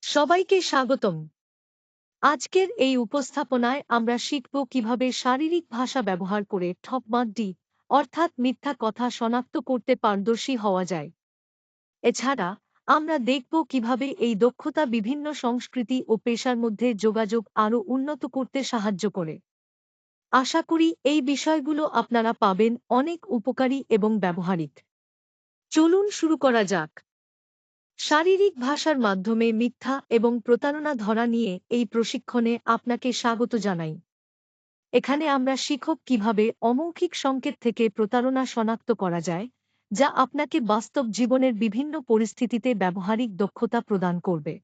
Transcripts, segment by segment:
সবাইকে স্বাগতম। আজকের এই উপস্থাপনায় আমরা শিখব কিভাবে শারীরিক ভাষা ব্যবহার করে ঠকবাঁধটি অর্থাৎ মিথ্যা কথা শনাক্ত করতে পারদর্শী হওয়া যায়। এছাড়া আমরা দেখব কিভাবে এই দক্ষতা বিভিন্ন সংস্কৃতি ও পেশার মধ্যে যোগাযোগ আরও উন্নত করতে সাহায্য করে। আশা করি এই বিষয়গুলো আপনারা পাবেন অনেক উপকারী এবং ব্যবহারিক। চলুন শুরু করা যাক। শারীরিক ভাষার মাধ্যমে মিথ্যা এবং প্রতারণা ধরা নিয়ে এই প্রশিক্ষণে আপনাকে স্বাগত জানাই। এখানে আমরা শিখব কিভাবে অমৌখিক সংকেত থেকে প্রতারণা শনাক্ত করা যায়, যা আপনাকে বাস্তব জীবনের বিভিন্ন পরিস্থিতিতে ব্যবহারিক দক্ষতা প্রদান করবে।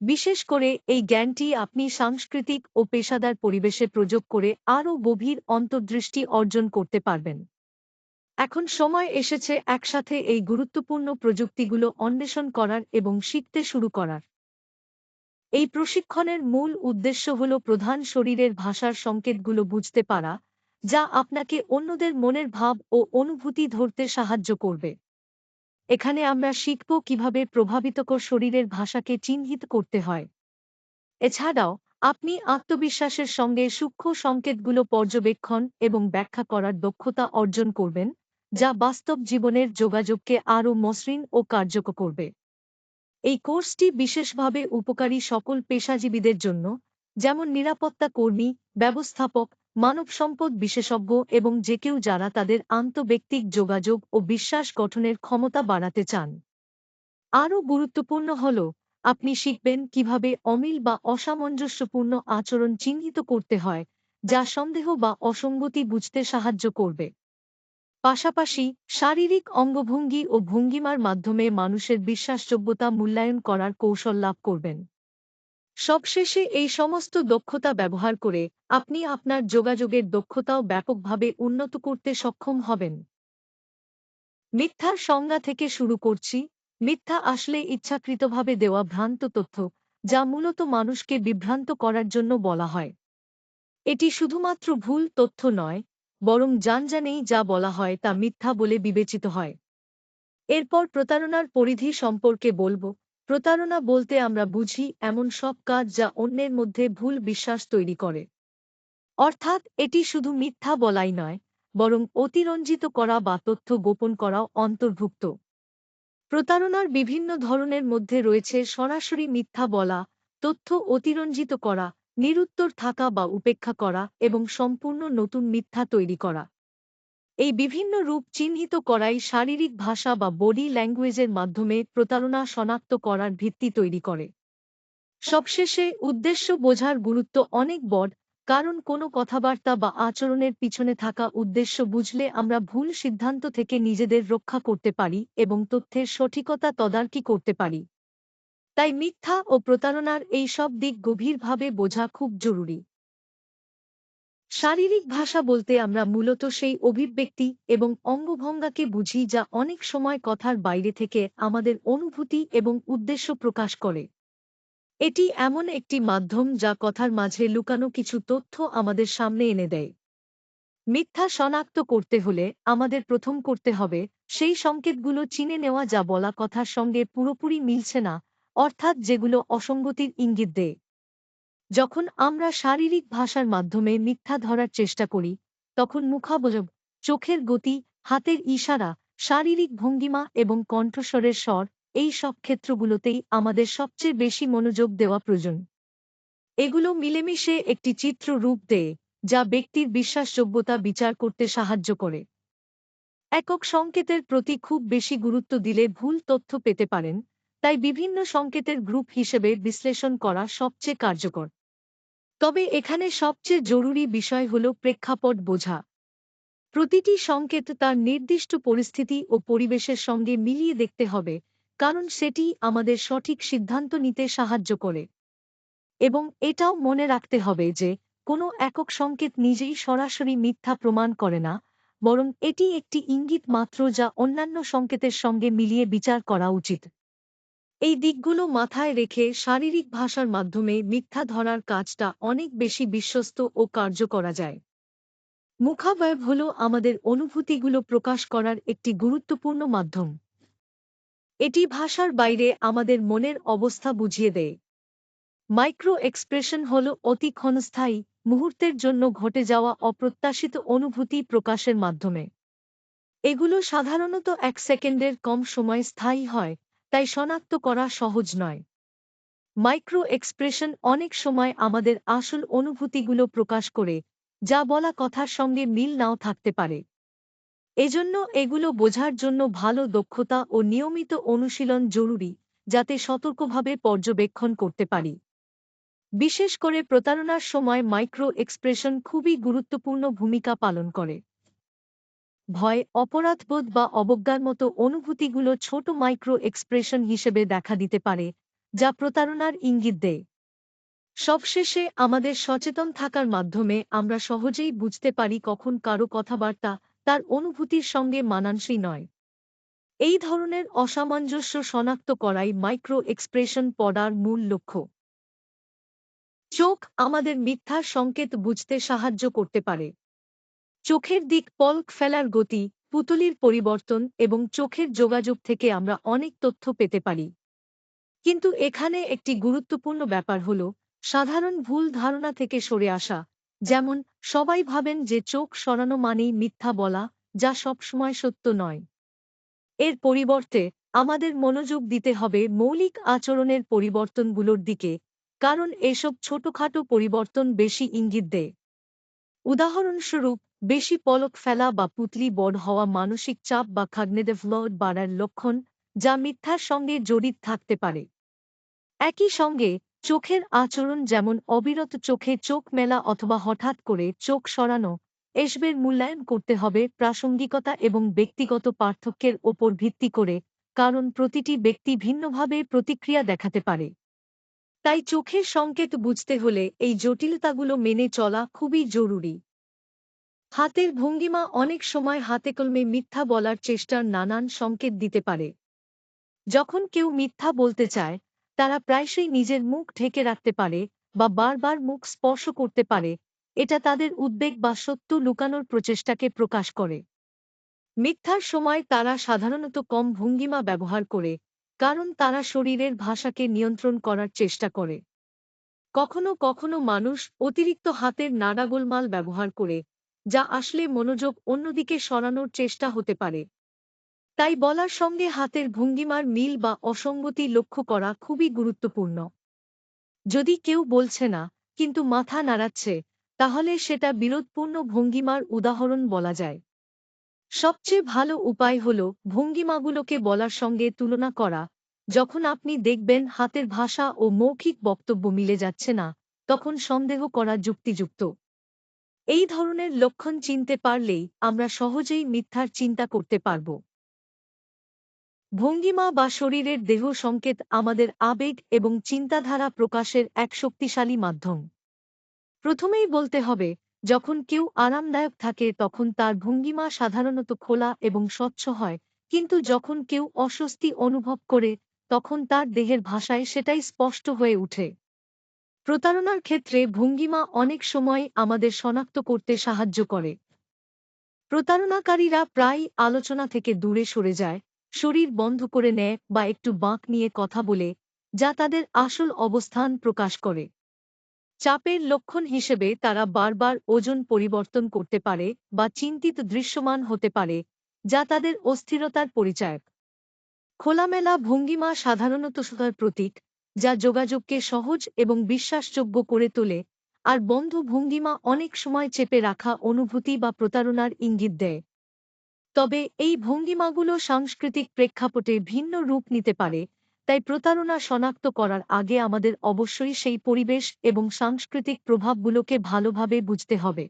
বিশেষ করে এই জ্ঞানটি আপনি সাংস্কৃতিক ও পেশাদার পরিবেশে প্রয়োগ করে আরও গভীর অন্তর্দৃষ্টি অর্জন করতে পারবেন। এখন সময় এসেছে একসাথে এই গুরুত্বপূর্ণ প্রযুক্তিগুলো অন্বেষণ করার এবং শিখতে শুরু করার। এই প্রশিক্ষণের মূল উদ্দেশ্য হল প্রধান শরীরের ভাষার সংকেতগুলো বুঝতে পারা, যা আপনাকে অন্যদের মনের ভাব ও অনুভূতি ধরতে সাহায্য করবে। এখানে আমরা শিখব কিভাবে প্রভাবিতকর শরীরের ভাষাকে চিহ্নিত করতে হয়। এছাড়াও আপনি আত্মবিশ্বাসের সঙ্গে সূক্ষ্ম সংকেতগুলো পর্যবেক্ষণ এবং ব্যাখ্যা করার দক্ষতা অর্জন করবেন, যা বাস্তব জীবনের যোগাযোগকে আরও মসৃণ ও কার্যকর করবে। এই কোর্সটি বিশেষভাবে উপকারী সকল পেশাজীবীদের জন্য, যেমন নিরাপত্তা কর্মী, ব্যবস্থাপক, মানব সম্পদ বিশেষজ্ঞ এবং যে কেউ যারা তাদের আন্তঃব্যক্তিক যোগাযোগ ও বিশ্বাস গঠনের ক্ষমতা বাড়াতে চান। আরও গুরুত্বপূর্ণ হল, আপনি শিখবেন কিভাবে অমিল বা অসামঞ্জস্যপূর্ণ আচরণ চিহ্নিত করতে হয়, যা সন্দেহ বা অসঙ্গতি বুঝতে সাহায্য করবে। পাশাপাশি শারীরিক অঙ্গভঙ্গি ও ভঙ্গিমার মাধ্যমে মানুষের বিশ্বাসযোগ্যতা মূল্যায়ন করার কৌশল লাভ করবেন। সবশেষে এই সমস্ত দক্ষতা ব্যবহার করে আপনি আপনার যোগাযোগের দক্ষতাও ব্যাপকভাবে উন্নত করতে সক্ষম হবেন। মিথ্যার সংজ্ঞা থেকে শুরু করছি। মিথ্যা আসলে ইচ্ছাকৃতভাবে দেওয়া ভ্রান্ত তথ্য, যা মূলত মানুষকে বিভ্রান্ত করার জন্য বলা হয়। এটি শুধুমাত্র ভুল তথ্য নয়, বরং জানজানেই যা বলা হয় তা মিথ্যা বলে বিবেচিত হয়। এরপর প্রতারণার পরিধি সম্পর্কে বলবো। প্রতারণা বলতে আমরা বুঝি এমন সব কাজ যা অন্যের মধ্যে ভুল বিশ্বাস তৈরি করে। অর্থাৎ এটি শুধু মিথ্যা বলাই নয়, বরং অতিরঞ্জিত করা বা তথ্য গোপন করাও অন্তর্ভুক্ত। প্রতারণার বিভিন্ন ধরনের মধ্যে রয়েছে সরাসরি মিথ্যা বলা, তথ্য অতিরঞ্জিত করা, নিরুত্তর থাকা বা উপেক্ষা করা এবং সম্পূর্ণ নতুন মিথ্যা তৈরি করা। এই বিভিন্ন রূপ চিহ্নিত করাই শারীরিক ভাষা বা বডি ল্যাঙ্গুয়েজের মাধ্যমে প্রতারণা শনাক্ত করার ভিত্তি তৈরি করে। সবশেষে উদ্দেশ্য বোঝার গুরুত্ব অনেক বড়, কারণ কোনো কথাবার্তা বা আচরণের পিছনে থাকা উদ্দেশ্য বুঝলে আমরা ভুল সিদ্ধান্ত থেকে নিজেদের রক্ষা করতে পারি এবং তথ্যের সঠিকতা তদারকি করতে পারি। তাই মিথ্যা ও প্রতারণার এই সব দিক গভীরভাবে বোঝা খুব জরুরি। শারীরিক ভাষা বলতে আমরা মূলত সেই অভিব্যক্তি এবং অঙ্গভঙ্গাকে বুঝি যা অনেক সময় কথার বাইরে থেকে আমাদের অনুভূতি এবং উদ্দেশ্য প্রকাশ করে। এটি এমন একটি মাধ্যম যা কথার মাঝে লুকানো কিছু তথ্য আমাদের সামনে এনে দেয়। মিথ্যা শনাক্ত করতে হলে আমাদের প্রথম করতে হবে সেই সংকেতগুলো চিনে নেওয়া যা বলা কথার সঙ্গে পুরোপুরি মিলছে না, অর্থাৎ যেগুলো অসঙ্গতির ইঙ্গিত দেয়। যখন আমরা শারীরিক ভাষার মাধ্যমে মিথ্যা ধরার চেষ্টা করি, তখন মুখাবয়ব, চোখের গতি, হাতের ইশারা, শারীরিক ভঙ্গিমা এবং কণ্ঠস্বরের স্বর, এই সব ক্ষেত্রগুলোতেই আমাদের সবচেয়ে বেশি মনোযোগ দেওয়া প্রয়োজন। এগুলো মিলেমিশে একটি চিত্র রূপ দেয়, যা ব্যক্তির বিশ্বাসযোগ্যতা বিচার করতে সাহায্য করে। একক সংকেতের প্রতি খুব বেশি গুরুত্ব দিলে ভুল তথ্য পেতে পারেন, তাই বিভিন্ন সংকেতের গ্রুপ হিসেবে বিশ্লেষণ করা সবচেয়ে কার্যকর। তবে এখানে সবচেয়ে জরুরি বিষয় হল প্রেক্ষাপট বোঝা। প্রতিটি সংকেত তার নির্দিষ্ট পরিস্থিতি ও পরিবেশের সঙ্গে মিলিয়ে দেখতে হবে, কারণ সেটি আমাদের সঠিক সিদ্ধান্ত নিতে সাহায্য করে। এবং এটাও মনে রাখতে হবে যে কোনো একক সংকেত নিজেই সরাসরি মিথ্যা প্রমাণ করে না, বরং এটি একটি ইঙ্গিত মাত্র যা অন্যান্য সংকেতের সঙ্গে মিলিয়ে বিচার করা উচিত। এই দিকগুলো মাথায় রেখে শারীরিক ভাষার মাধ্যমে মিথ্যা ধরার কাজটা অনেক বেশি বিশ্বস্ত ও কার্যকর করা যায়। মুখাবয়ব হল আমাদের অনুভূতিগুলো প্রকাশ করার একটি গুরুত্বপূর্ণ মাধ্যম। এটি ভাষার বাইরে আমাদের মনের অবস্থা বুঝিয়ে দেয়। মাইক্রো এক্সপ্রেশন হল অতি ক্ষণস্থায়ী, মুহূর্তের জন্য ঘটে যাওয়া অপ্রত্যাশিত অনুভূতি প্রকাশের মাধ্যমে। এগুলো সাধারণত 1 সেকেন্ডের কম সময় স্থায়ী হয়, তাই শনাক্ত করা সহজ নয়। মাইক্রো এক্সপ্রেশন অনেক সময় আমাদের আসল অনুভূতিগুলো প্রকাশ করে, যা বলা কথার সঙ্গে মিল নাও থাকতে পারে। এজন্য এগুলো বোঝার জন্য ভালো দক্ষতা ও নিয়মিত অনুশীলন জরুরি, যাতে সতর্কভাবে পর্যবেক্ষণ করতে পারি। বিশেষ করে প্রতারণার সময় মাইক্রো এক্সপ্রেশন খুবই গুরুত্বপূর্ণ ভূমিকা পালন করে। ভয়, অপরাধবোধ বা অবজ্ঞার মতো অনুভূতিগুলো ছোট মাইক্রো এক্সপ্রেশন হিসেবে দেখা দিতে পারে, যা প্রতারণার ইঙ্গিত দেয়। সবশেষে আমাদের সচেতন থাকার মাধ্যমে আমরা সহজেই বুঝতে পারি কখন কারো কথাবার্তা তার অনুভূতির সঙ্গে মানানসই নয়। এই ধরনের অসামঞ্জস্য শনাক্ত করাই মাইক্রো এক্সপ্রেশন পড়ার মূল লক্ষ্য। চোখ আমাদের মিথ্যার সংকেত বুঝতে সাহায্য করতে পারে। চোখের দিক, পলক ফেলার গতি, পুতলির পরিবর্তন এবং চোখের যোগাযোগ থেকে আমরা অনেক তথ্য পেতে পারি। কিন্তু এখানে একটি গুরুত্বপূর্ণ ব্যাপার হল সাধারণ ভুল ধারণা থেকে সরে আসা, যেমন সবাই ভাবেন যে চোখ সরানো মানেই মিথ্যা বলা, যা সবসময় সত্য নয়। এর পরিবর্তে আমাদের মনোযোগ দিতে হবে মৌলিক আচরণের পরিবর্তনগুলোর দিকে, কারণ এসব ছোটখাটো পরিবর্তন বেশি ইঙ্গিত দেয়। উদাহরণস্বরূপ, বেশি পলক ফেলা বা পুতলি বড় হওয়া মানসিক চাপ বা কগনিটিভ লোড বাড়ার লক্ষণ, যা মিথ্যার সঙ্গে জড়িত থাকতে পারে। একই সঙ্গে চোখের আচরণ, যেমন অবিরত চোখে চোখ মেলা অথবা হঠাৎ করে চোখ সরানো, এসবের মূল্যায়ন করতে হবে প্রাসঙ্গিকতা এবং ব্যক্তিগত পার্থক্যের ওপর ভিত্তি করে, কারণ প্রতিটি ব্যক্তি ভিন্নভাবে প্রতিক্রিয়া দেখাতে পারে। তাই চোখের সংকেত বুঝতে হলে এই জটিলতাগুলো মেনে চলা খুবই জরুরি। হাতের ভঙ্গিমা অনেক সময় হাতেকলমে মিথ্যা বলার চেষ্টার নানান সংকেত দিতে পারে। যখন কেউ মিথ্যা বলতে চায়, তারা প্রায়শই নিজের মুখ ঢেকে রাখতে পারে বা বারবার মুখ স্পর্শ করতে পারে। এটা তাদের উদ্বেগ বা সত্য লুকানোর প্রচেষ্টাকে প্রকাশ করে। মিথ্যার সময় তারা সাধারণত কম ভঙ্গিমা ব্যবহার করে, কারণ তারা শরীরের ভাষাকে নিয়ন্ত্রণ করার চেষ্টা করে। কখনো কখনো মানুষ অতিরিক্ত হাতের নাড়াগোলমাল ব্যবহার করে, যা আসলে মনোযোগ অন্যদিকে সরানোর চেষ্টা হতে পারে। তাই বলার সঙ্গে হাতের ভঙ্গিমার মিল বা অসঙ্গতি লক্ষ্য করা খুবই গুরুত্বপূর্ণ। যদি কেউ বলছে না কিন্তু মাথা নাড়াচ্ছে, তাহলে সেটা বিরোধপূর্ণ ভঙ্গিমার উদাহরণ বলা যায়। সবচেয়ে ভালো উপায় হল ভঙ্গিমাগুলোকে বলার সঙ্গে তুলনা করা। যখন আপনি দেখবেন হাতের ভাষা ও মৌখিক বক্তব্য মিলে যাচ্ছে না, তখন সন্দেহ করা যুক্তিযুক্ত। এই ধরনের লক্ষণ চিনতে পারলেই আমরা সহজেই মিথ্যার চিন্তা করতে পারব। ভঙ্গিমা বা শরীরের দেহ সংকেত আমাদের আবেগ এবং চিন্তাধারা প্রকাশের এক শক্তিশালী মাধ্যম। প্রথমেই বলতে হবে, যখন কেউ আরামদায়ক থাকে তখন তার ভঙ্গিমা সাধারণত খোলা এবং স্বচ্ছ হয়, কিন্তু যখন কেউ অস্বস্তি অনুভব করে, তখন তার দেহের ভাষায় সেটাই স্পষ্ট হয়ে ওঠে। প্রতারণার ক্ষেত্রে ভঙ্গিমা অনেক সময় আমাদের শনাক্ত করতে সাহায্য করে। প্রতারণাকারীরা প্রায়ই আলোচনা থেকে দূরে সরে যায়, শরীর বন্ধ করে নেয় বা একটু বাঁক নিয়ে কথা বলে, যা তাদের আসল অবস্থান প্রকাশ করে। চাপের লক্ষণ হিসেবে তারা বারবার ওজন পরিবর্তন করতে পারে বা চিন্তিত দৃশ্যমান হতে পারে, যা তাদের অস্থিরতার পরিচায়ক। খোলামেলা ভঙ্গিমা সাধারণত সুতার প্রতীক, যা যোগাযোগকে সহজ এবং বিশ্বাসযোগ্য করে তোলে, আর বন্ধ ভঙ্গিমা অনেক সময় চেপে রাখা অনুভূতি বা প্রতারণার ইঙ্গিত দেয়। তবে এই ভঙ্গিমাগুলো সাংস্কৃতিক প্রেক্ষাপটে ভিন্ন রূপ নিতে পারে, তাই প্রতারণা শনাক্ত করার আগে আমাদের অবশ্যই সেই পরিবেশ এবং সাংস্কৃতিক প্রভাবগুলোকে ভালোভাবে বুঝতে হবে।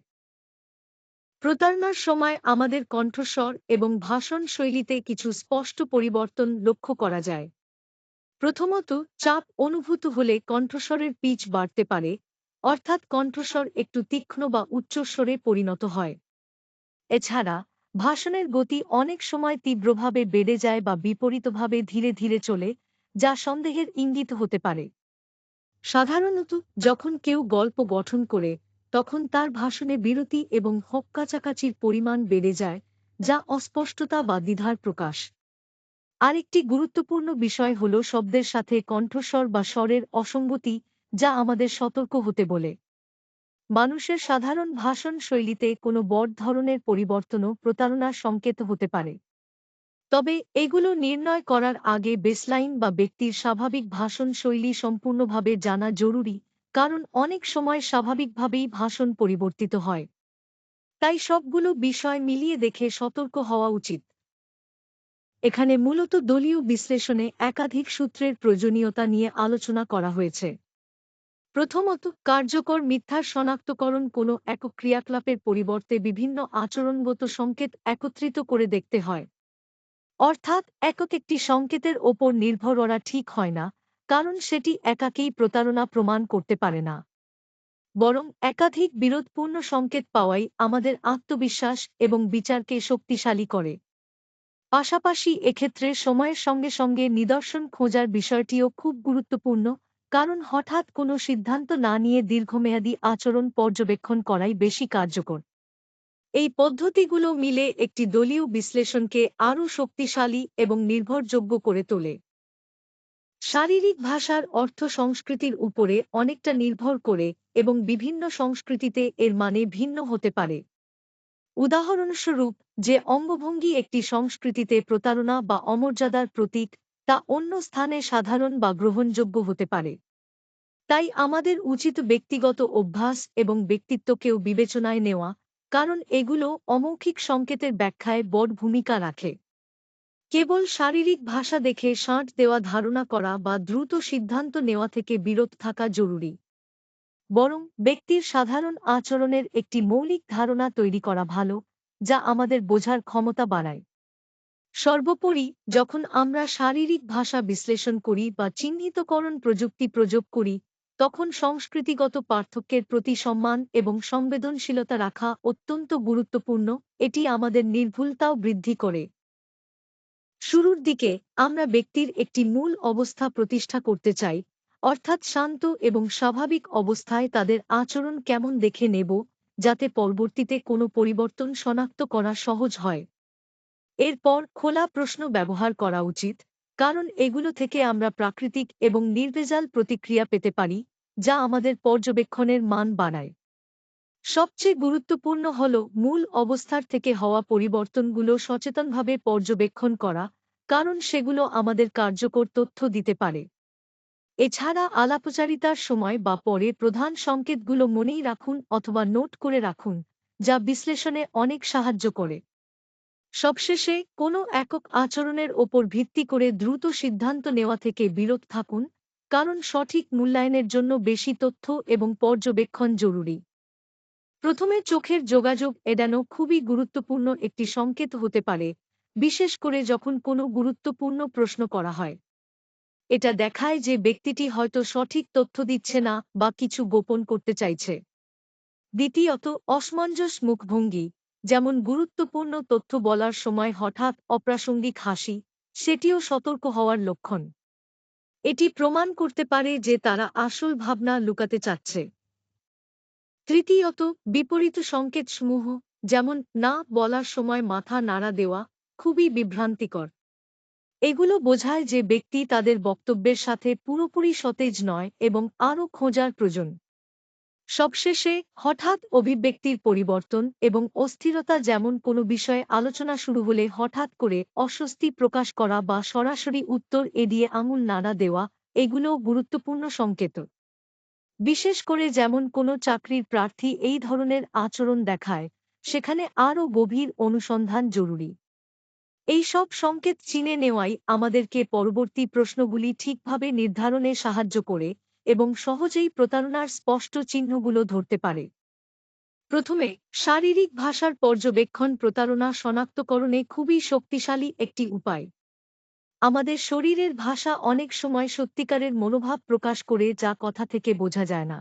প্রতারণার সময় আমাদের কণ্ঠস্বর এবং ভাষণ শৈলীতে কিছু স্পষ্ট পরিবর্তন লক্ষ্য করা যায়। প্রথমত, চাপ অনুভূত হলে কণ্ঠস্বরের পিচ বাড়তে পারে, অর্থাৎ কণ্ঠস্বর একটু তীক্ষ্ণ বা উচ্চস্বরে পরিণত হয়। এছাড়া ভাষণের গতি অনেক সময় তীব্রভাবে বেড়ে যায় বা বিপরীতভাবে ধীরে ধীরে চলে, যা সন্দেহের ইঙ্গিত হতে পারে। সাধারণত যখন কেউ গল্প গঠন করে, তখন তার ভাষণে বিরতি এবং হক কাছাকাছির পরিমাণ বেড়ে যায়, যা অস্পষ্টতা বা দ্বিধার প্রকাশ। আরেকটি গুরুত্বপূর্ণ বিষয় হল শব্দের সাথে কণ্ঠস্বর বা স্বরের অসঙ্গতি, যা আমাদের সতর্ক হতে বলে। মানুষের সাধারণ ভাষণ শৈলীতে কোনো বড় ধরনের পরিবর্তনও প্রতারণার সংকেত হতে পারে। তবে এগুলো নির্ণয় করার আগে বেসলাইন বা ব্যক্তির স্বাভাবিক ভাষণ শৈলী সম্পূর্ণভাবে জানা জরুরি, কারণ অনেক সময় স্বাভাবিকভাবেই ভাষণ পরিবর্তিত হয়। তাই সবগুলো বিষয় মিলিয়ে দেখে সতর্ক হওয়া উচিত। এখানে মূলত দলীয় বিশ্লেষণে একাধিক সূত্রের প্রয়োজনীয়তা নিয়ে আলোচনা করা হয়েছে। প্রথমত, কার্যকর মিথ্যার শনাক্তকরণ কোনো একক ক্রিয়াকলাপের পরিবর্তে বিভিন্ন আচরণগত সংকেত একত্রিত করে দেখতে হয়। অর্থাৎ একক একটি সংকেতের ওপর নির্ভর করা ঠিক হয় না, কারণ সেটি একাকেই প্রতারণা প্রমাণ করতে পারে না। বরং একাধিক বিরোধপূর্ণ সংকেত পাওয়াই আমাদের আত্মবিশ্বাস এবং বিচারকে শক্তিশালী করে। পাশাপাশি এক্ষেত্রে সময়ের সঙ্গে সঙ্গে নিদর্শন খোঁজার বিষয়টিও খুব গুরুত্বপূর্ণ, কারণ হঠাৎ কোনো সিদ্ধান্ত না নিয়ে দীর্ঘমেয়াদী আচরণ পর্যবেক্ষণ করাই বেশি কার্যকর। এই পদ্ধতিগুলো মিলে একটি দলীয় বিশ্লেষণকে আরও শক্তিশালী এবং নির্ভরযোগ্য করে তোলে। শারীরিক ভাষার অর্থ সংস্কৃতির উপরে অনেকটা নির্ভর করে এবং বিভিন্ন সংস্কৃতিতে এর মানে ভিন্ন হতে পারে। উদাহরণস্বরূপ, যে অঙ্গভঙ্গি একটি সংস্কৃতিতে প্রতারণা বা অমর্যাদার প্রতীক, তা অন্য স্থানে সাধারণ বা গ্রহণযোগ্য হতে পারে। তাই আমাদের উচিত ব্যক্তিগত অভ্যাস এবং ব্যক্তিত্বকেও বিবেচনায় নেওয়া, কারণ এগুলো অমৌখিক সংকেতের ব্যাখ্যায় বড় ভূমিকা রাখে। কেবল শারীরিক ভাষা দেখে সাঁট দেওয়া ধারণা করা বা দ্রুত সিদ্ধান্ত নেওয়া থেকে বিরত থাকা জরুরি। বরং ব্যক্তির সাধারণ আচরণের একটি মৌলিক ধারণা তৈরি করা ভালো, যা আমাদের বোঝার ক্ষমতা বাড়ায়। সর্বোপরি, যখন আমরা শারীরিক ভাষা বিশ্লেষণ করি বা চিহ্নিতকরণ প্রযুক্তি প্রয়োগ করি, তখন সংস্কৃতিগত পার্থক্যের প্রতি সম্মান এবং সংবেদনশীলতা রাখা অত্যন্ত গুরুত্বপূর্ণ। এটি আমাদের নির্ভুলতাও বৃদ্ধি করে। শুরুর দিকে আমরা ব্যক্তির একটি মূল অবস্থা প্রতিষ্ঠা করতে চাই, অর্থাৎ শান্ত এবং স্বাভাবিক অবস্থায় তাদের আচরণ কেমন দেখে নেব, যাতে পরবর্তীতে কোনো পরিবর্তন শনাক্ত করা সহজ হয়। এরপর খোলা প্রশ্ন ব্যবহার করা উচিত, কারণ এগুলো থেকে আমরা প্রাকৃতিক এবং নির্ভেজাল প্রতিক্রিয়া পেতে পারি, যা আমাদের পর্যবেক্ষণের মান বাড়ায়। সবচেয়ে গুরুত্বপূর্ণ হল মূল অবস্থার থেকে হওয়া পরিবর্তনগুলো সচেতনভাবে পর্যবেক্ষণ করা, কারণ সেগুলো আমাদের কার্যকর তথ্য দিতে পারে। এছাড়া আলাপচারিতার সময় বা পরে প্রধান সংকেতগুলো মনেই রাখুন অথবা নোট করে রাখুন, যা বিশ্লেষণে অনেক সাহায্য করে। সবশেষে, কোনো একক আচরণের ওপর ভিত্তি করে দ্রুত সিদ্ধান্ত নেওয়া থেকে বিরত থাকুন, কারণ সঠিক মূল্যায়নের জন্য বেশি তথ্য এবং পর্যবেক্ষণ জরুরি। প্রথমে চোখের যোগাযোগ এড়ানো খুবই গুরুত্বপূর্ণ একটি সংকেত হতে পারে, বিশেষ করে যখন কোনো গুরুত্বপূর্ণ প্রশ্ন করা হয়। এটা দেখায় যে ব্যক্তিটি হয়তো সঠিক তথ্য দিচ্ছে না বা কিছু গোপন করতে চাইছে। দ্বিতীয়ত, অসমঞ্জস মুখভঙ্গি, যেমন গুরুত্বপূর্ণ তথ্য বলার সময় হঠাৎ অপ্রাসঙ্গিক হাসি, সেটিও সতর্ক হওয়ার লক্ষণ। এটি প্রমাণ করতে পারে যে তারা আসল ভাবনা লুকাতে চাচ্ছে। তৃতীয়ত, বিপরীত সংকেতসমূহ, যেমন না বলার সময় মাথা নাড়া দেওয়া, খুবই বিভ্রান্তিকর। এগুলো বোঝায় যে ব্যক্তি তাদের বক্তব্যের সাথে পুরোপুরি সতেজ নয় এবং আরও খোঁজার প্রয়োজন। সবশেষে, হঠাৎ অভিব্যক্তির পরিবর্তন এবং অস্থিরতা, যেমন কোনো বিষয়ে আলোচনা শুরু হলে হঠাৎ করে অস্বস্তি প্রকাশ করা বা সরাসরি উত্তর এড়িয়ে আঙুল নাড়া দেওয়া, এগুলোও গুরুত্বপূর্ণ সংকেত। বিশেষ করে যেমন কোনো চাকরির প্রার্থী এই ধরনের আচরণ দেখায়, সেখানে আরও গভীর অনুসন্ধান জরুরি। এই সব সংকেত চিনে নেওয়াই আমাদেরকে পরবর্তী প্রশ্নগুলি ঠিকভাবে নির্ধারণে সাহায্য করে এবং সহজেই প্রতারণার স্পষ্ট চিহ্নগুলো ধরতে পারে। প্রথমে, শারীরিক ভাষার পর্যবেক্ষণ প্রতারণা শনাক্তকরণে খুবই শক্তিশালী একটি উপায়। আমাদের শরীরের ভাষা অনেক সময় সত্যিকারের মনোভাব প্রকাশ করে, যা কথা থেকে বোঝা যায় না।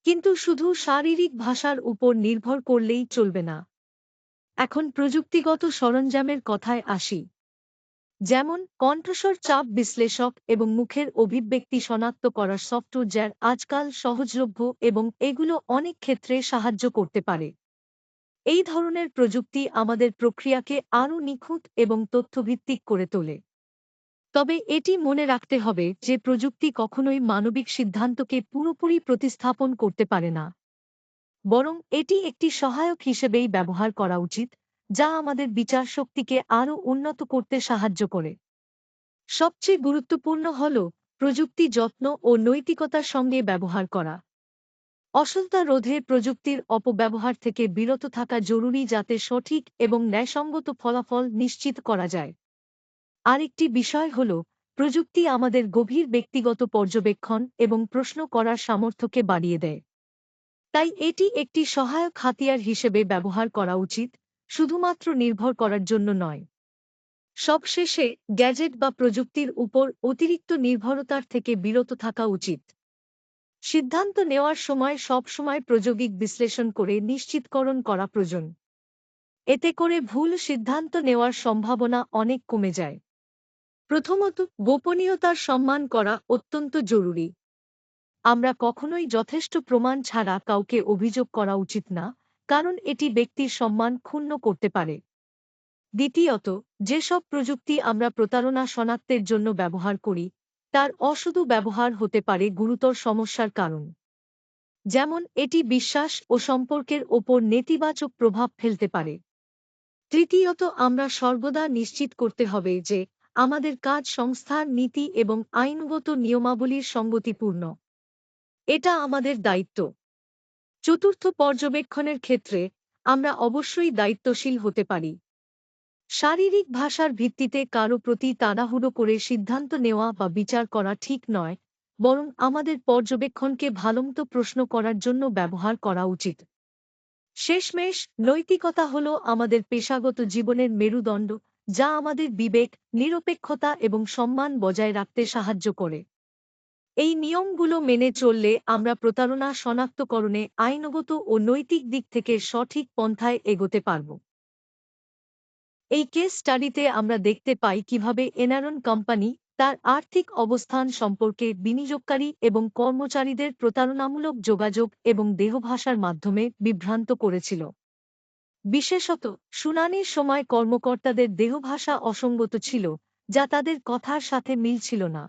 কিন্তু শুধু শারীরিক ভাষার উপর নির্ভর করলেই চলবে না। এখন প্রযুক্তিগত সরঞ্জামের কথায় আসি। যেমন কণ্ঠস্বর চাপ বিশ্লেষক এবং মুখের অভিব্যক্তি শনাক্ত করার সফটওয়্যার আজকাল সহজলভ্য এবং এগুলো অনেক ক্ষেত্রে সাহায্য করতে পারে। এই ধরনের প্রযুক্তি আমাদের প্রক্রিয়াকে আরও নিখুঁত এবং তথ্যভিত্তিক করে তোলে। তবে এটি মনে রাখতে হবে যে প্রযুক্তি কখনোই মানবিক সিদ্ধান্তকে পুরোপুরি প্রতিস্থাপন করতে পারে না, বরং এটি একটি সহায়ক হিসেবেই ব্যবহার করা উচিত, যা আমাদের বিচার শক্তিকে আরও উন্নত করতে সাহায্য করে। সবচেয়ে গুরুত্বপূর্ণ হল প্রযুক্তি যত্ন ও নৈতিকতার সঙ্গে ব্যবহার করা। অশ্লীলতা রোধে প্রযুক্তির অপব্যবহার থেকে বিরত থাকা জরুরি, যাতে সঠিক এবং ন্যায়সঙ্গত ফলাফল নিশ্চিত করা যায়। আরেকটি বিষয় হল, প্রযুক্তি আমাদের গভীর ব্যক্তিগত পর্যবেক্ষণ এবং প্রশ্ন করার সামর্থ্যকে বাড়িয়ে দেয়। তাই এটি একটি সহায়ক হাতিয়ার হিসেবে ব্যবহার করা উচিত, শুধুমাত্র নির্ভর করার জন্য নয়। সবশেষে, গ্যাজেট বা প্রযুক্তির উপর অতিরিক্ত নির্ভরতার থেকে বিরত থাকা উচিত। সিদ্ধান্ত নেওয়ার সময় সবসময় প্রায়োগিক বিশ্লেষণ করে নিশ্চিতকরণ করা প্রয়োজন। এতে করে ভুল সিদ্ধান্ত নেওয়ার সম্ভাবনা অনেক কমে যায়। প্রথমত, গোপনীয়তার সম্মান করা অত্যন্ত জরুরি। আমরা কখনোই যথেষ্ট প্রমাণ ছাড়া কাউকে অভিযোগ করা উচিত না, কারণ এটি ব্যক্তির সম্মান ক্ষুণ্ণ করতে পারে। দ্বিতীয়ত, যেসব প্রযুক্তি আমরা প্রতারণা শনাক্তের জন্য ব্যবহার করি, তার অশুদ্ধ ব্যবহার হতে পারে গুরুতর সমস্যার কারণ। যেমন এটি বিশ্বাস ও সম্পর্কের ওপর নেতিবাচক প্রভাব ফেলতে পারে। তৃতীয়ত, আমরা সর্বদা নিশ্চিত করতে হবে যে আমাদের কাজ সংস্থার নীতি এবং আইনগত নিয়মাবলীর সঙ্গতিপূর্ণ। এটা আমাদের দায়িত্ব। চতুর্থ, পর্যবেক্ষণের ক্ষেত্রে আমরা অবশ্যই দায়িত্বশীল হতে পারি। শারীরিক ভাষার ভিত্তিতে কারো প্রতি তাড়াহুড়ো করে সিদ্ধান্ত নেওয়া বা বিচার করা ঠিক নয়, বরং আমাদের পর্যবেক্ষণকে ভালোমতো প্রশ্ন করার জন্য ব্যবহার করা উচিত। শেষমেশ, নৈতিকতা হল আমাদের পেশাগত জীবনের মেরুদণ্ড, যা আমাদের বিবেক, নিরপেক্ষতা এবং সম্মান বজায় রাখতে সাহায্য করে। এই নিয়মগুলো মেনে চললে আমরা প্রতারণা শনাক্তকরণে আইনগত ও নৈতিক দিক থেকে সঠিক পন্থায় এগোতে পারব। এই কেস স্টাডিতে আমরা দেখতে পাই কিভাবে এনরন কোম্পানি তার আর্থিক অবস্থান সম্পর্কে বিনিয়োগকারী এবং কর্মচারীদের প্রতারণামূলক যোগাযোগ এবং দেহভাষার মাধ্যমে বিভ্রান্ত করেছিল। বিশেষত শুনানির সময় কর্মকর্তাদের দেহভাষা অসঙ্গত ছিল, যা তাদের কথার সাথে মিল ছিল না।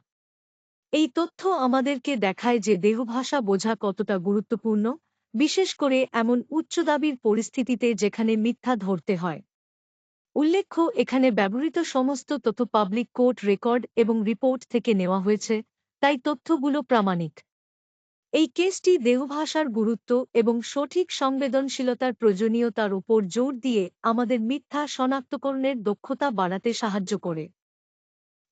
এই তথ্য আমাদেরকে দেখায় যে দেহভাষা বোঝা কতটা গুরুত্বপূর্ণ, বিশেষ করে এমন উচ্চ দাবির পরিস্থিতিতে যেখানে মিথ্যা ধরতে হয়। উল্লেখ্য, এখানে ব্যবহৃত সমস্ত তথ্য পাবলিক কোর্ট রেকর্ড এবং রিপোর্ট থেকে নেওয়া হয়েছে, তাই তথ্যগুলো প্রামাণিক। এই কেসটি দেহভাষার গুরুত্ব এবং সঠিক সংবেদনশীলতার প্রয়োজনীয়তার উপর জোর দিয়ে আমাদের মিথ্যা শনাক্তকরণের দক্ষতা বাড়াতে সাহায্য করে।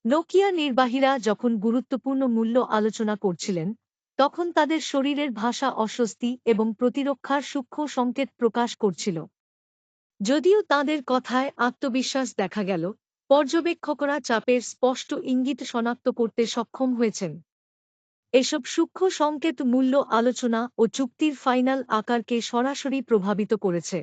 নোকিয়া নির্বাহীরা যখন গুরুত্বপূর্ণ মূল্য আলোচনা করছিলেন, তখন তাদের শরীরের ভাষা অস্বস্তি এবং প্রতিরক্ষার সূক্ষ্ম সংকেত প্রকাশ করছিল। যদিও তাঁদের কথায় আত্মবিশ্বাস দেখা গেল, পর্যবেক্ষকরা চাপের স্পষ্ট ইঙ্গিত শনাক্ত করতে সক্ষম হয়েছেন। এসব সূক্ষ্ম সংকেত মূল্য আলোচনা ও চুক্তির ফাইনাল আকারকে সরাসরি প্রভাবিত করেছে।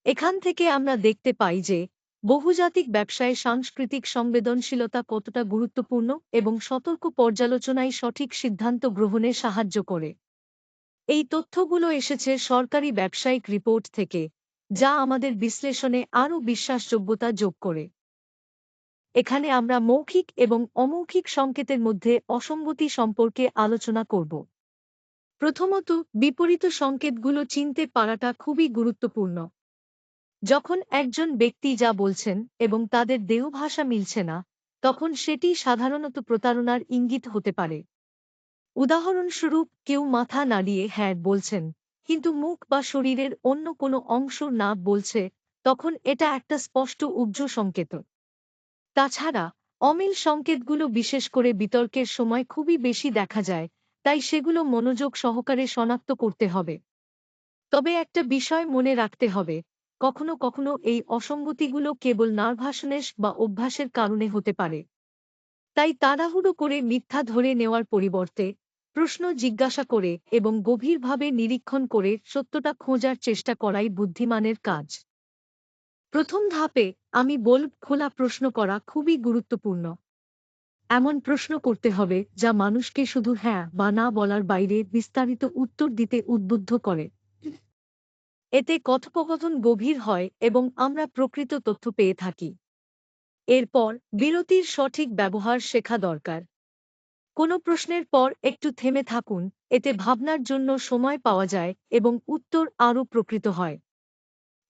এখান থেকে আমরা দেখতে পাই যে বহুজাতিক ব্যবসায়ে সাংস্কৃতিক সংবেদনশীলতা কতটা গুরুত্বপূর্ণ এবং সতর্ক পর্যালোচনায় সঠিক সিদ্ধান্ত গ্রহণে সাহায্য করে। এই তথ্যগুলো এসেছে সরকারি ব্যবসায়িক রিপোর্ট থেকে, যা আমাদের বিশ্লেষণে আরও বিশ্বাসযোগ্যতা যোগ করে। এখানে আমরা মৌখিক এবং অমৌখিক সংকেতের মধ্যে অসঙ্গতি সম্পর্কে আলোচনা করব। প্রথমত, বিপরীত সংকেতগুলো চিনতে পারাটা খুবই গুরুত্বপূর্ণ। যখন একজন ব্যক্তি যা বলছেন এবং তাদের দেহভাষা মিলছে না, তখন সেটি সাধারণত প্রতারণার ইঙ্গিত হতে পারে। উদাহরণস্বরূপ, কেউ মাথা নাড়িয়ে হ্যাঁ বলছেন, কিন্তু মুখ বা শরীরের অন্য কোনো অংশ না বলছে, তখন এটা একটা স্পষ্ট উগ্র সংকেত। তাছাড়া, অমিল সংকেতগুলো বিশেষ করে বিতর্কের সময় খুবই বেশি দেখা যায়, তাই সেগুলো মনোযোগ সহকারে শনাক্ত করতে হবে। তবে একটা বিষয় মনে রাখতে হবে, কখনো কখনো এই অসঙ্গতিগুলো কেবল নার্ভাসনেস বা অভ্যাসের কারণে হতে পারে। তাই তাড়াহুড়ো করে মিথ্যা ধরে নেওয়ার পরিবর্তে প্রশ্ন জিজ্ঞাসা করে এবং গভীরভাবে নিরীক্ষণ করে সত্যটা খোঁজার চেষ্টা করাই বুদ্ধিমানের কাজ। প্রথম ধাপে আমি বলব, খোলা প্রশ্ন করা খুবই গুরুত্বপূর্ণ। এমন প্রশ্ন করতে হবে যা মানুষকে শুধু হ্যাঁ বা না বলার বাইরে বিস্তারিত উত্তর দিতে উদ্বুদ্ধ করে। এতে কথোপকথন গভীর হয় এবং আমরা প্রকৃত তথ্য পেয়ে থাকি। এরপর বিরতির সঠিক ব্যবহার শেখা দরকার। কোনো প্রশ্নের পর একটু থেমে থাকুন, এতে ভাবনার জন্য সময় পাওয়া যায় এবং উত্তর আরও প্রকৃত হয়।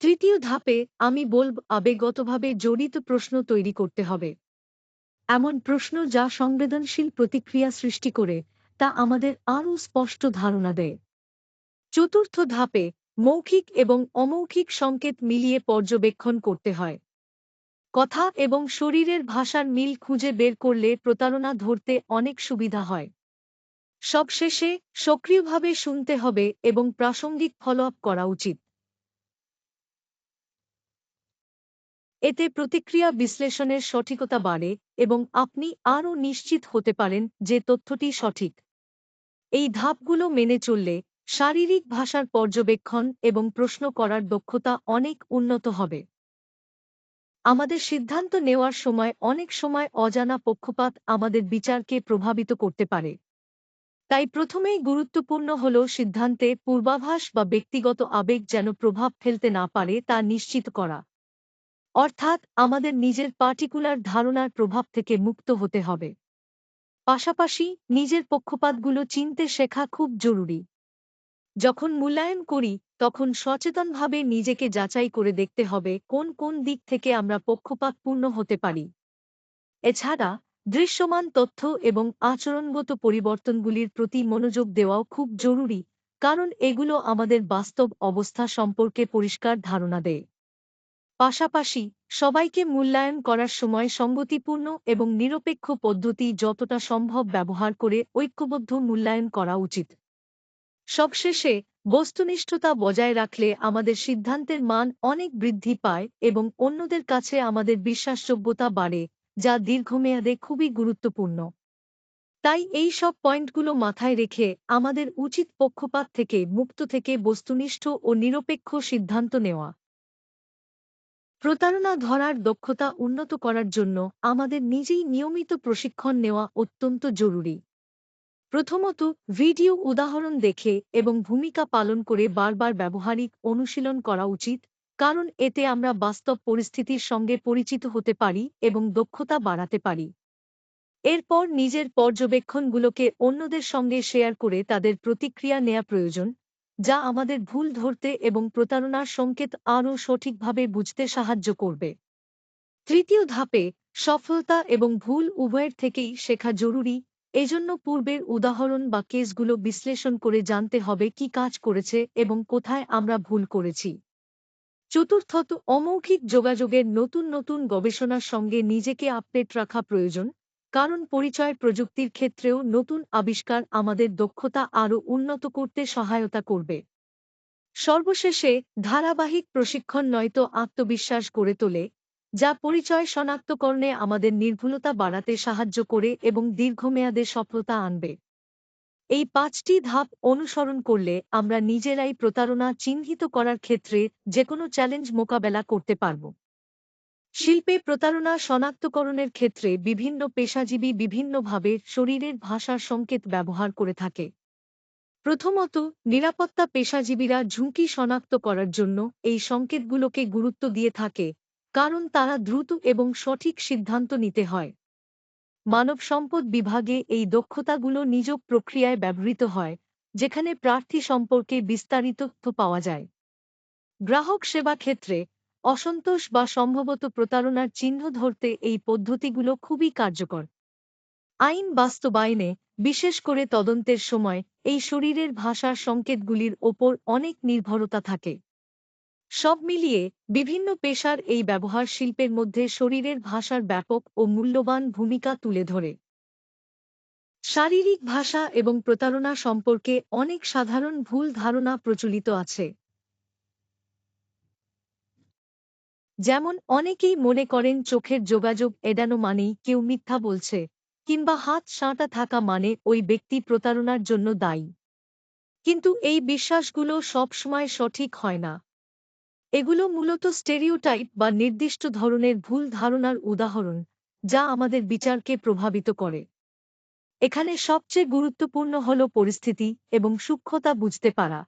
তৃতীয় ধাপে আমি বলব আবেগগতভাবে জড়িত প্রশ্ন তৈরি করতে হবে। এমন প্রশ্ন যা সংবেদনশীল প্রতিক্রিয়া সৃষ্টি করে, তা আমাদের আরও স্পষ্ট ধারণা দেয়। চতুর্থ ধাপে মৌখিক এবং অমৌখিক সংকেত মিলিয়ে পর্যবেক্ষণ করতে হয়। কথা এবং শরীরের ভাষার মিল খুঁজে বের করলে প্রতারণা ধরতে অনেক সুবিধা হয়। সবশেষে সক্রিয়ভাবে শুনতে হবে এবং প্রাসঙ্গিক ফলো আপ করা উচিত। এতে প্রতিক্রিয়া বিশ্লেষণের সঠিকতা বাড়ে এবং আপনি আরও নিশ্চিত হতে পারেন যে তথ্যটি সঠিক। এই ধাপগুলো মেনে চললে শারীরিক ভাষার পর্যবেক্ষণ এবং প্রশ্ন করার দক্ষতা অনেক উন্নত হবে। আমাদের সিদ্ধান্ত নেওয়ার সময় অনেক সময় অজানা পক্ষপাত আমাদের বিচারকে প্রভাবিত করতে পারে। তাই প্রথমেই গুরুত্বপূর্ণ হল সিদ্ধান্তে পূর্বাভাস বা ব্যক্তিগত আবেগ যেন প্রভাব ফেলতে না পারে তা নিশ্চিত করা। অর্থাৎ আমাদের নিজের পার্টিকুলার ধারণার প্রভাব থেকে মুক্ত হতে হবে। পাশাপাশি নিজের পক্ষপাতগুলো চিনতে শেখা খুব জরুরি। যখন মূল্যায়ন করি তখন সচেতনভাবে নিজেকে যাচাই করে দেখতে হবে কোন কোন দিক থেকে আমরা পক্ষপাতপূর্ণ হতে পারি। এছাড়া দৃশ্যমান তথ্য এবং আচরণগত পরিবর্তনগুলির প্রতি মনোযোগ দেওয়াও খুব জরুরি, কারণ এগুলো আমাদের বাস্তব অবস্থা সম্পর্কে পরিষ্কার ধারণা দেয়। পাশাপাশি সবাইকে মূল্যায়ন করার সময় সঙ্গতিপূর্ণ এবং নিরপেক্ষ পদ্ধতি যতটা সম্ভব ব্যবহার করে ঐক্যবদ্ধ মূল্যায়ন করা উচিত। সবশেষে বস্তুনিষ্ঠতা বজায় রাখলে আমাদের সিদ্ধান্তের মান অনেক বৃদ্ধি পায় এবং অন্যদের কাছে আমাদের বিশ্বাসযোগ্যতা বাড়ে, যা দীর্ঘমেয়াদে খুবই গুরুত্বপূর্ণ। তাই এই সব পয়েন্টগুলো মাথায় রেখে আমাদের উচিত পক্ষপাত থেকে মুক্ত থেকে বস্তুনিষ্ঠ ও নিরপেক্ষ সিদ্ধান্ত নেওয়া। প্রতারণা ধরার দক্ষতা উন্নত করার জন্য আমাদের নিজেই নিয়মিত প্রশিক্ষণ নেওয়া অত্যন্ত জরুরি। প্রথমত, ভিডিও উদাহরণ দেখে এবং ভূমিকা পালন করে বারবার ব্যবহারিক অনুশীলন করা উচিত, কারণ এতে আমরা বাস্তব পরিস্থিতির সঙ্গে পরিচিত হতে পারি এবং দক্ষতা বাড়াতে পারি। এরপর নিজের পর্যবেক্ষণগুলোকে অন্যদের সঙ্গে শেয়ার করে তাদের প্রতিক্রিয়া নেওয়া প্রয়োজন, যা আমাদের ভুল ধরতে এবং প্রতারণার সংকেত আরও সঠিকভাবে বুঝতে সাহায্য করবে। তৃতীয় ধাপে সফলতা এবং ভুল উভয়ের থেকেই শেখা জরুরি। এজন্য পূর্বের উদাহরণ বা কেসগুলো বিশ্লেষণ করে জানতে হবে কি কাজ করেছে এবং কোথায় আমরা ভুল করেছি। চতুর্থত, অমৌখিক যোগাযোগের নতুন নতুন গবেষণার সঙ্গে নিজেকে আপডেট রাখা প্রয়োজন, কারণ পরিচয় প্রযুক্তির ক্ষেত্রেও নতুন আবিষ্কার আমাদের দক্ষতা আরও উন্নত করতে সহায়তা করবে। সর্বশেষে ধারাবাহিক প্রশিক্ষণ নয়তো আত্মবিশ্বাস গড়ে তোলে, যা পরিচয় শনাক্তকরণে আমাদের নির্ভুলতা বাড়াতে সাহায্য করে এবং দীর্ঘমেয়াদে সফলতা আনবে। এই ৫টি ধাপ অনুসরণ করলে আমরা নিজেরাই প্রতারণা চিহ্নিত করার ক্ষেত্রে যেকোনো চ্যালেঞ্জ মোকাবেলা করতে পারব। শিল্পে প্রতারণা শনাক্তকরণের ক্ষেত্রে বিভিন্ন পেশাজীবী বিভিন্নভাবে শরীরের ভাষার সংকেত ব্যবহার করে থাকে। প্রথমত, নিরাপত্তা পেশাজীবীরা ঝুঁকি শনাক্ত করার জন্য এই সংকেতগুলোকে গুরুত্ব দিয়ে থাকে, কারণ তারা দ্রুত এবং সঠিক সিদ্ধান্ত নিতে হয়। মানব সম্পদ বিভাগে এই দক্ষতাগুলো নিয়োগ প্রক্রিয়ায় ব্যবহৃত হয়, যেখানে প্রার্থী সম্পর্কে বিস্তারিত তথ্য পাওয়া যায়। গ্রাহক সেবা ক্ষেত্রে অসন্তোষ বা সম্ভবত প্রতারণার চিহ্ন ধরতে এই পদ্ধতিগুলো খুবই কার্যকর। আইন বাস্তবায়নে, বিশেষ করে তদন্তের সময়, এই শরীরের ভাষার সংকেতগুলির ওপর অনেক নির্ভরতা থাকে। সব মিলিয়ে বিভিন্ন পেশার এই ব্যবহার শিল্পের মধ্যে শরীরের ভাষার ব্যাপক ও মূল্যবান ভূমিকা তুলে ধরে। শারীরিক ভাষা এবং প্রতারণা সম্পর্কে অনেক সাধারণ ভুল ধারণা প্রচলিত আছে। যেমন অনেকেই মনে করেন চোখের যোগাযোগ এড়ানো মানেই কেউ মিথ্যা বলছে, কিংবা হাত সাঁটা থাকা মানে ওই ব্যক্তি প্রতারণার জন্য দায়ী। কিন্তু এই বিশ্বাসগুলো সবসময় সঠিক হয় না। এগুলো মূলত স্টেরিওটাইপ বা নির্দিষ্ট ধরনের ভুল ধারণার উদাহরণ, যা আমাদের বিচারকে প্রভাবিত করে। এখানে সবচেয়ে গুরুত্বপূর্ণ হল পরিস্থিতি এবং সূক্ষ্মতা বুঝতে পারা।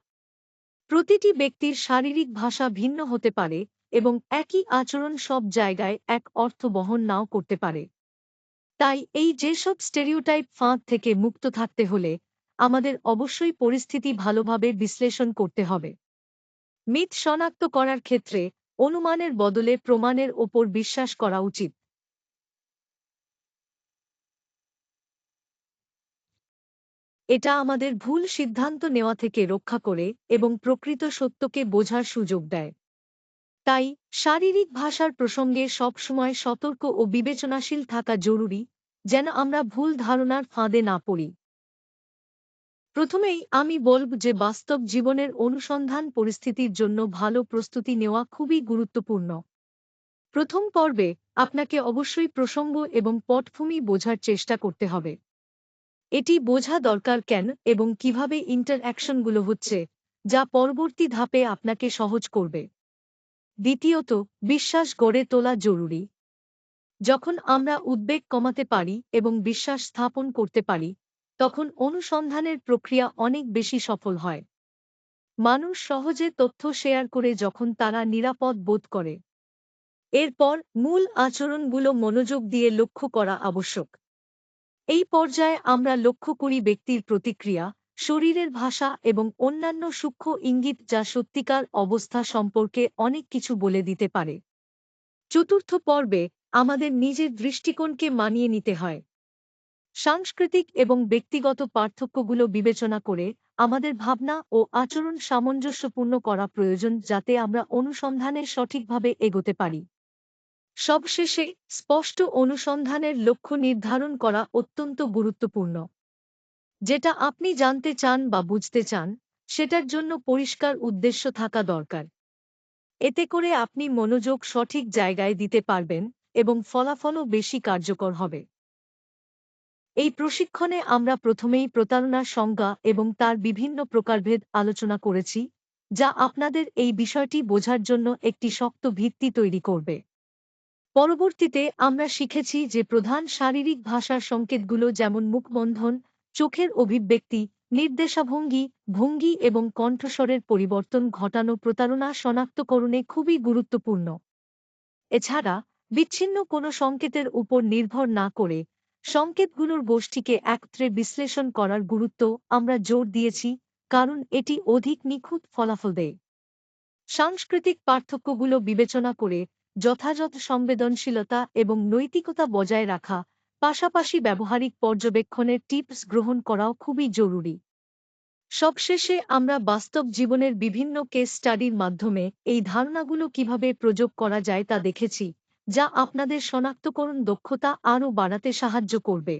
প্রতিটি ব্যক্তির শারীরিক ভাষা ভিন্ন হতে পারে, এবং একই আচরণ সব জায়গায় এক অর্থ বহন নাও করতে পারে। তাই এই যেসব স্টেরিওটাইপ ফাঁদ থেকে মুক্ত থাকতে হলে আমাদের অবশ্যই পরিস্থিতি ভালোভাবে বিশ্লেষণ করতে হবে। মিথ শনাক্ত করার ক্ষেত্রে অনুমানের বদলে প্রমাণের ওপর বিশ্বাস করা উচিত। এটা আমাদের ভুল সিদ্ধান্ত নেওয়া থেকে রক্ষা করে এবং প্রকৃত সত্যকে বোঝার সুযোগ দেয়। তাই শারীরিক ভাষার প্রসঙ্গে সবসময় সতর্ক ও বিবেচনাশীল থাকা জরুরি, যেন আমরা ভুল ধারণার ফাঁদে না পড়ি। প্রথমেই আমি বলব যে বাস্তব জীবনের অনুসন্ধান পরিস্থিতির জন্য ভালো প্রস্তুতি নেওয়া খুবই গুরুত্বপূর্ণ। প্রথম পর্বে আপনাকে অবশ্যই প্রসঙ্গ এবং পটভূমি বোঝার চেষ্টা করতে হবে। এটি বোঝা দরকার কেন এবং কিভাবে ইন্টারঅ্যাকশনগুলো হচ্ছে, যা পরবর্তী ধাপে আপনাকে সহজ করবে। দ্বিতীয়ত, বিশ্বাস গড়ে তোলা জরুরি। যখন আমরা উদ্বেগ কমাতে পারি এবং বিশ্বাস স্থাপন করতে পারি, তখন অনুসন্ধানের প্রক্রিয়া অনেক বেশি সফল হয়। মানুষ সহজে তথ্য শেয়ার করে যখন তারা নিরাপদ বোধ করে। এরপর মূল আচরণগুলো মনোযোগ দিয়ে লক্ষ্য করা আবশ্যক। এই পর্যায়ে আমরা লক্ষ্য করি ব্যক্তির প্রতিক্রিয়া, শরীরের ভাষা এবং অন্যান্য সূক্ষ্ম ইঙ্গিত যা সত্যিকার অবস্থা সম্পর্কে অনেক কিছু বলে দিতে পারে। চতুর্থ পর্বে আমাদের নিজের দৃষ্টিকোণকে মানিয়ে নিতে হয়। সাংস্কৃতিক এবং ব্যক্তিগত পার্থক্যগুলো বিবেচনা করে আমাদের ভাবনা ও আচরণ সামঞ্জস্যপূর্ণ করা প্রয়োজন, যাতে আমরা অনুসন্ধানে সঠিকভাবে এগোতে পারি। সবশেষে স্পষ্ট অনুসন্ধানের লক্ষ্য নির্ধারণ করা অত্যন্ত গুরুত্বপূর্ণ। যেটা আপনি জানতে চান বা বুঝতে চান, সেটার জন্য পরিষ্কার উদ্দেশ্য থাকা দরকার। এতে করে আপনি মনোযোগ সঠিক জায়গায় দিতে পারবেন এবং ফলাফলও বেশি কার্যকর হবে। এই প্রশিক্ষণে আমরা প্রথমেই প্রতারণার সংজ্ঞা এবং তার বিভিন্ন প্রকারভেদ আলোচনা করেছি, যা আপনাদের এই বিষয়টি বোঝার জন্য একটি শক্ত ভিত্তি তৈরি করবে। পরবর্তীতে আমরা শিখেছি যে প্রধান শারীরিক ভাষার সংকেতগুলো যেমন মুখবন্ধন, চোখের অভিব্যক্তি, নির্দেশাভঙ্গি, ভঙ্গি এবং কণ্ঠস্বরের পরিবর্তন ঘটানো প্রতারণা শনাক্তকরণে খুবই গুরুত্বপূর্ণ। এছাড়া বিচ্ছিন্ন কোনো সংকেতের উপর নির্ভর না করে সংকেতগুলোর গোষ্ঠীকে একত্রে বিশ্লেষণ করার গুরুত্ব আমরা জোর দিয়েছি, কারণ এটি অধিক নিখুঁত ফলাফল দেয়। সাংস্কৃতিক পার্থক্যগুলো বিবেচনা করে যথাযথ সংবেদনশীলতা এবং নৈতিকতা বজায় রাখা, পাশাপাশি ব্যবহারিক পর্যবেক্ষণের টিপস গ্রহণ করাও খুবই জরুরি। সবশেষে আমরা বাস্তব জীবনের বিভিন্ন কেস স্টাডির মাধ্যমে এই ধারণাগুলো কিভাবে প্রয়োগ করা যায় তা দেখেছি, যা আপনাদের শনাক্তকরণ দক্ষতা আরও বাড়াতে সাহায্য করবে।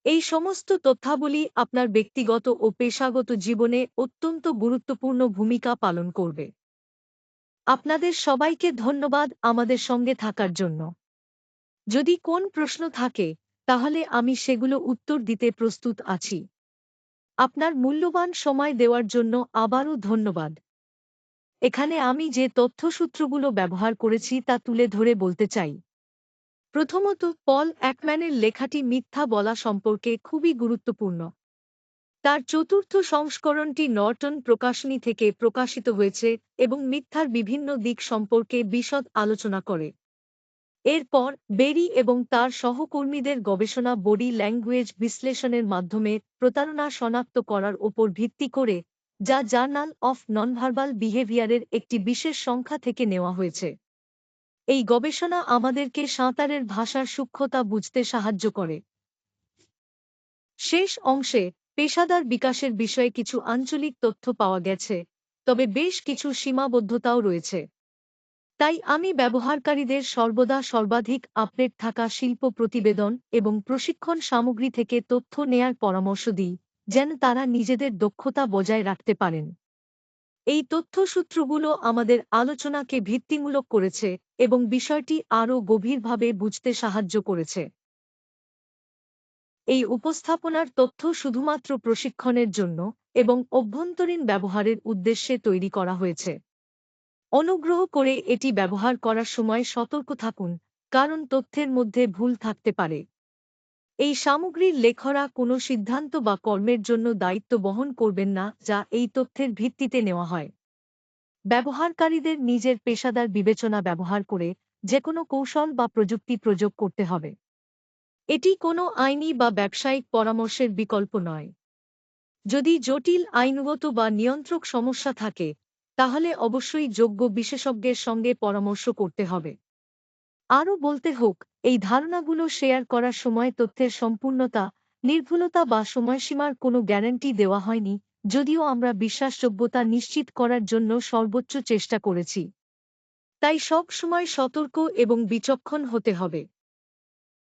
এই সমস্ত তথ্যাবলী আপনার ব্যক্তিগত ও পেশাগত জীবনে অত্যন্ত গুরুত্বপূর্ণ ভূমিকা পালন করবে। আপনাদের সবাইকে ধন্যবাদ আমাদের সঙ্গে থাকার জন্য। যদি কোন প্রশ্ন থাকে, তাহলে আমি সেগুলো উত্তর দিতে প্রস্তুত আছি। আপনার মূল্যবান সময় দেওয়ার জন্য আবারও ধন্যবাদ। এখানে আমি যে তথ্যসূত্রগুলো ব্যবহার করেছি তা তুলে ধরে বলতে চাই। প্রথমত, পল একম্যানের লেখাটি মিথ্যা বলা সম্পর্কে খুবই গুরুত্বপূর্ণ। তার চতুর্থ সংস্করণটি নর্টন প্রকাশনী থেকে প্রকাশিত হয়েছে এবং মিথ্যার বিভিন্ন দিক সম্পর্কে বিশদ আলোচনা করে। এরপর বেরি এবং তার সহকর্মীদের গবেষণা বডি ল্যাঙ্গুয়েজ বিশ্লেষণের মাধ্যমে প্রতারণা শনাক্ত করার ওপর ভিত্তি করে, যা জার্নাল অফ ননভার্বাল বিহেভিয়ারের একটি বিশেষ সংখ্যা থেকে নেওয়া হয়েছে। এই গবেষণা আমাদেরকে সাঁতারের ভাষার সূক্ষ্মতা বুঝতে সাহায্য করে। শেষ অংশে পেশাদার বিকাশের বিষয়ে কিছু আঞ্চলিক তথ্য পাওয়া গেছে, তবে বেশ কিছু সীমাবদ্ধতাও রয়েছে। তাই আমি ব্যবহারকারীদের সর্বদা সর্বাধিক আপডেট থাকা শিল্প প্রতিবেদন এবং প্রশিক্ষণ সামগ্রী থেকে তথ্য নেয়ার পরামর্শ দিই, যেন তারা নিজেদের দক্ষতা বজায় রাখতে পারেন। এই তথ্যসূত্রগুলো আমাদের আলোচনাকে ভিত্তিমূলক করেছে এবং বিষয়টি আরও গভীরভাবে বুঝতে সাহায্য করেছে। এই উপস্থাপনার তথ্য শুধুমাত্র প্রশিক্ষণের জন্য এবং অভ্যন্তরীণ ব্যবহারের উদ্দেশ্যে তৈরি করা হয়েছে। অনুগ্রহ করে এটি ব্যবহার করার সময় সতর্ক থাকুন, কারণ তথ্যের মধ্যে ভুল থাকতে পারে। এই সামগ্রীর লেখকরা কোনো সিদ্ধান্ত বা কর্মের জন্য দায়িত্ব বহন করবেন না যা এই তথ্যের ভিত্তিতে নেওয়া হয়। ব্যবহারকারীদের নিজের পেশাদার বিবেচনা ব্যবহার করে যেকোনো কৌশল বা প্রযুক্তি প্রয়োগ করতে হবে। এটি কোনো আইনি বা ব্যবসায়িক পরামর্শের বিকল্প নয়। যদি জটিল আইনগত বা নিয়ন্ত্রক সমস্যা থাকে, তাহলে অবশ্যই যোগ্য বিশেষজ্ঞের সঙ্গে পরামর্শ করতে হবে। আরও বলতে হোক, এই ধারণাগুলো শেয়ার করার সময় তথ্যের সম্পূর্ণতা, নির্ভুলতা বা সময়সীমার কোনো গ্যারান্টি দেওয়া হয়নি, যদিও আমরা বিশ্বাসযোগ্যতা নিশ্চিত করার জন্য সর্বোচ্চ চেষ্টা করেছি। তাই সব সময় সতর্ক এবং বিচক্ষণ হতে হবে।